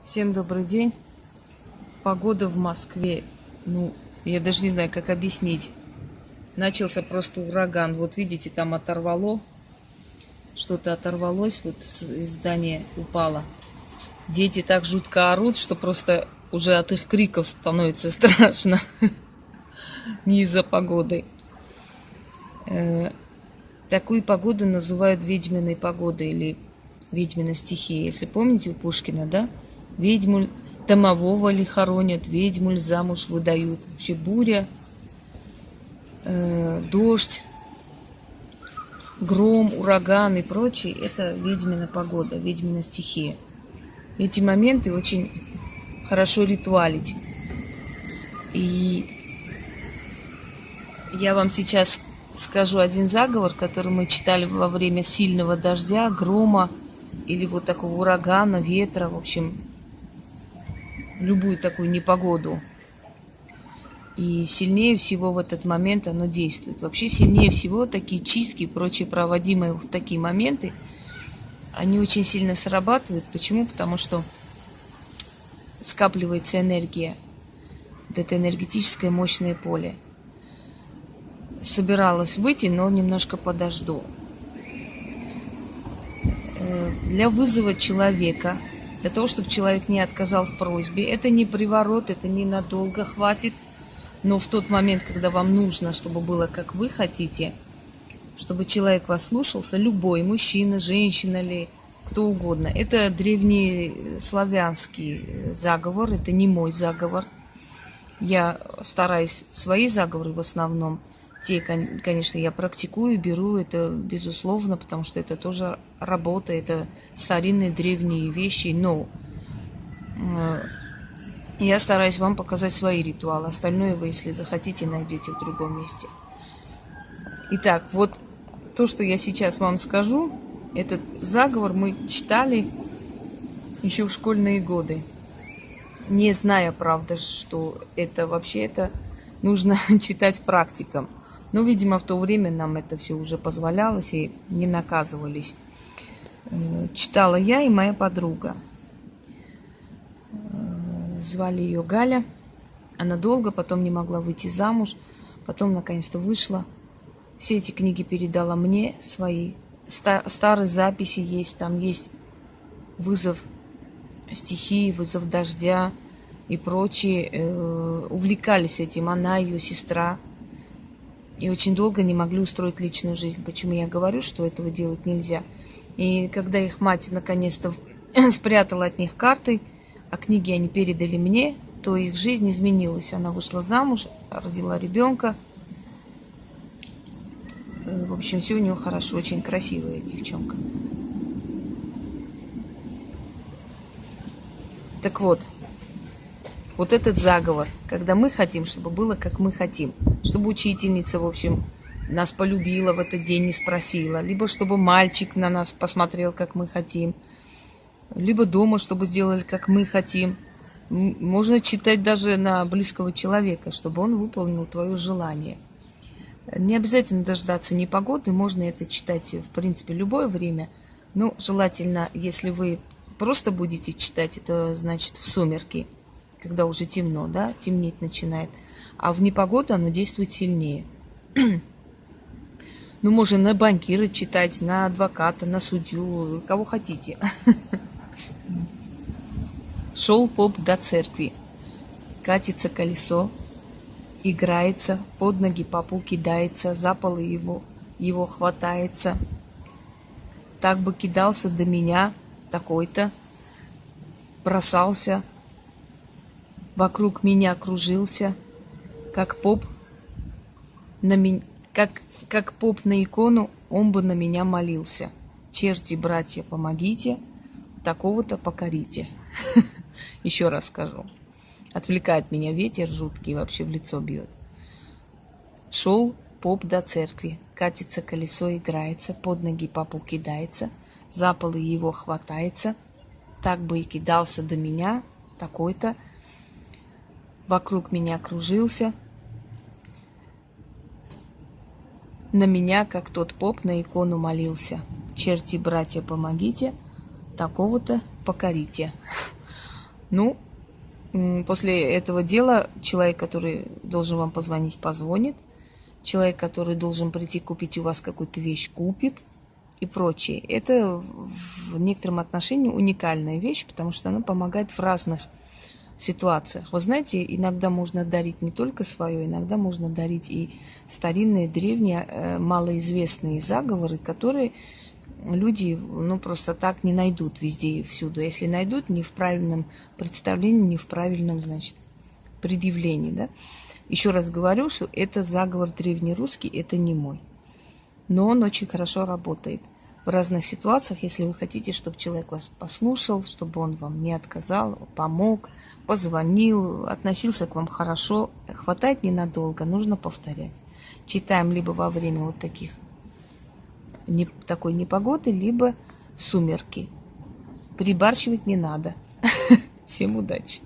Всем добрый день. Погода в Москве, я даже не знаю, как объяснить. Начался просто ураган. Вот видите, там оторвало, что-то оторвалось, вот из здания упало. Дети так жутко орут, что просто уже от их криков становится страшно. Не из-за погоды. Такую погоду называют ведьминой погодой или ведьмина стихия. Если помните у Пушкина, да? Ведьму домового ли хоронят, ведьму замуж выдают. Вообще буря, дождь, гром, ураган и прочее – это ведьмина погода, ведьмина стихия. Эти моменты очень хорошо ритуалить. И я вам сейчас скажу один заговор, который мы читали во время сильного дождя, грома или вот такого урагана, ветра, в общем, любую такую непогоду. И сильнее всего в этот момент оно действует. Вообще сильнее всего такие чистки и прочие проводимые в такие моменты, они очень сильно срабатывают. Почему? Потому что скапливается энергия. Вот это энергетическое мощное поле. Собиралась выйти, но немножко подожду. Для вызова человека, для того, чтобы человек не отказал в просьбе, это не приворот, это ненадолго хватит, но в тот момент, когда вам нужно, чтобы было как вы хотите, чтобы человек вас слушался, любой, мужчина, женщина ли, кто угодно. Это древний славянский заговор, это не мой заговор. Я стараюсь свои заговоры в основном, те, конечно, я практикую, беру это безусловно, потому что это тоже работа, это старинные древние вещи, но я стараюсь вам показать свои ритуалы. Остальное вы, если захотите, найдете в другом месте. Итак, вот то, что я сейчас вам скажу, этот заговор мы читали еще в школьные годы, не зная, правда, что это вообще это нужно читать практикам. Но, видимо, в то время нам это все уже позволялось и не наказывались. Читала я и моя подруга. Звали ее Галя. Она долго, потом не могла выйти замуж. Потом, наконец-то, вышла. Все эти книги передала мне, свои. Старые записи есть. Там есть вызов стихии, вызов дождя и прочие. Увлекались этим она, ее сестра. И очень долго не могли устроить личную жизнь. Почему я говорю, что этого делать нельзя? И когда их мать наконец-то спрятала от них карты, а книги они передали мне, то их жизнь изменилась. Она вышла замуж, родила ребенка. В общем, все у нее хорошо, очень красивая девчонка. Так вот, вот этот заговор, когда мы хотим, чтобы было, как мы хотим. Чтобы учительница, в общем, нас полюбила в этот день, не спросила. Либо чтобы мальчик на нас посмотрел, как мы хотим. Либо дома, чтобы сделали, как мы хотим. Можно читать даже на близкого человека, чтобы он выполнил твое желание. Не обязательно дождаться непогоды, можно это читать, в принципе, любое время. Но желательно, если вы просто будете читать, это значит в сумерки, когда уже темно, да, темнеть начинает. А в непогоду оно действует сильнее. Ну, можно на банкира читать, на адвоката, на судью, кого хотите. Шел поп до церкви, катится колесо, играется, под ноги попу кидается, за полы его хватается. Так бы кидался до меня такой-то, бросался, вокруг меня кружился, как поп на меня, как поп на икону, он бы на меня молился. Черти, братья, помогите, такого-то покорите. Еще раз скажу. Отвлекает меня ветер жуткий, вообще в лицо бьет. Шел поп до церкви, катится колесо, играется, под ноги попу кидается, за полы его хватается, так бы и кидался до меня, такой-то, вокруг меня кружился, на меня, как тот поп, на икону молился. Черти, братья, помогите, такого-то покорите. Ну, после этого дела человек, который должен вам позвонить, позвонит. Человек, который должен прийти купить у вас какую-то вещь, купит и прочее. Это в некотором отношении уникальная вещь, потому что она помогает в разных ситуациях. Вы знаете, иногда можно дарить не только свое, иногда можно дарить и старинные, древние, малоизвестные заговоры, которые люди, ну, просто так не найдут везде и всюду. Если найдут, не в правильном представлении, не в правильном, значит, предъявлении, да. Еще раз говорю, что это заговор древнерусский, это не мой. Но он очень хорошо работает в разных ситуациях, если вы хотите, чтобы человек вас послушал, чтобы он вам не отказал, помог, позвонил, относился к вам хорошо. Хватает ненадолго, нужно повторять. Читаем либо во время вот такой непогоды, либо в сумерки. Перебарщивать не надо. Всем удачи!